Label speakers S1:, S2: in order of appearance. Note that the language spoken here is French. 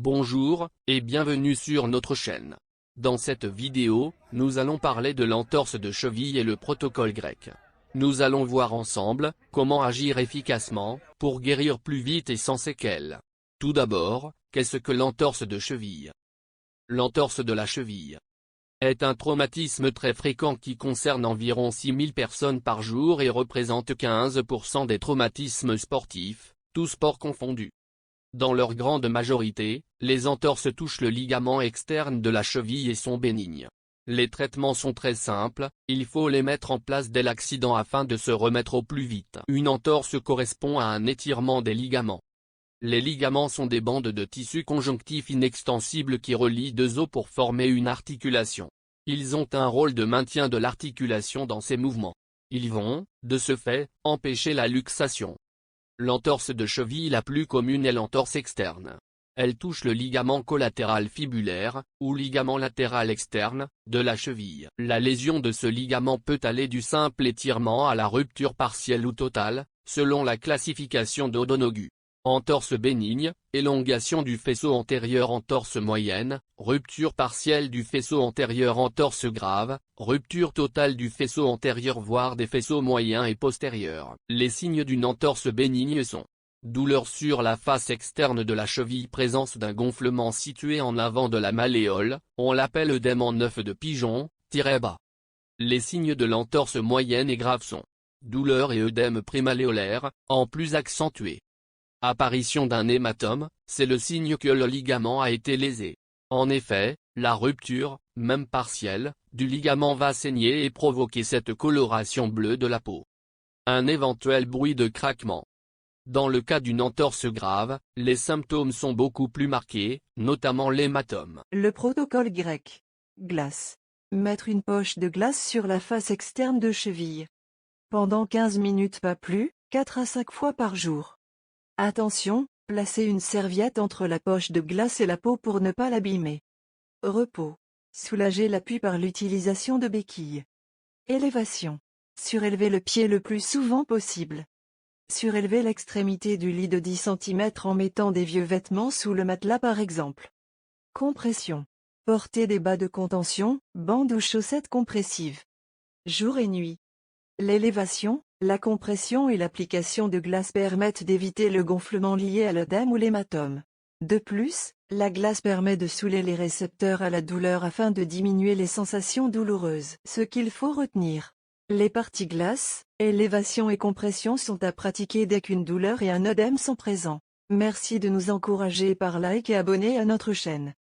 S1: Bonjour, et bienvenue sur notre chaîne. Dans cette vidéo, nous allons parler de l'entorse de cheville et le protocole grec. Nous allons voir ensemble, comment agir efficacement, pour guérir plus vite et sans séquelles. Tout d'abord, qu'est-ce que l'entorse de cheville? L'entorse de la cheville est un traumatisme très fréquent qui concerne environ 6000 personnes par jour et représente 15% des traumatismes sportifs, tous sports confondus. Dans leur grande majorité, les entorses touchent le ligament externe de la cheville et sont bénignes. Les traitements sont très simples, il faut les mettre en place dès l'accident afin de se remettre au plus vite. Une entorse correspond à un étirement des ligaments. Les ligaments sont des bandes de tissu conjonctif inextensibles qui relient deux os pour former une articulation. Ils ont un rôle de maintien de l'articulation dans ses mouvements. Ils vont, de ce fait, empêcher la luxation. L'entorse de cheville la plus commune est l'entorse externe. Elle touche le ligament collatéral fibulaire, ou ligament latéral externe, de la cheville. La lésion de ce ligament peut aller du simple étirement à la rupture partielle ou totale, selon la classification d'Odonoghue. Entorse bénigne, élongation du faisceau antérieur. Entorse moyenne, rupture partielle du faisceau antérieur. Entorse grave, rupture totale du faisceau antérieur voire des faisceaux moyens et postérieurs. Les signes d'une entorse bénigne sont douleur sur la face externe de la cheville, présence d'un gonflement situé en avant de la malléole, on l'appelle œdème en œuf de pigeon, bas. Les signes de l'entorse moyenne et grave sont douleur et œdème prémalléolaire, en plus accentué. Apparition d'un hématome, c'est le signe que le ligament a été lésé. En effet, la rupture, même partielle, du ligament va saigner et provoquer cette coloration bleue de la peau. Un éventuel bruit de craquement. Dans le cas d'une entorse grave, les symptômes sont beaucoup plus marqués, notamment l'hématome.
S2: Le protocole grec. Glace. Mettre une poche de glace sur la face externe de cheville. Pendant 15 minutes pas plus, 4 à 5 fois par jour. Attention, placez une serviette entre la poche de glace et la peau pour ne pas l'abîmer. Repos. Soulager l'appui par l'utilisation de béquilles. Élévation. Surélever le pied le plus souvent possible. Surélever l'extrémité du lit de 10 cm en mettant des vieux vêtements sous le matelas par exemple. Compression. Porter des bas de contention, bandes ou chaussettes compressives. Jour et nuit. L'élévation, la compression et l'application de glace permettent d'éviter le gonflement lié à l'œdème ou l'hématome. De plus, la glace permet de saouler les récepteurs à la douleur afin de diminuer les sensations douloureuses. Ce qu'il faut retenir. Les parties glace, élévation et compression sont à pratiquer dès qu'une douleur et un œdème sont présents. Merci de nous encourager par like et abonner à notre chaîne.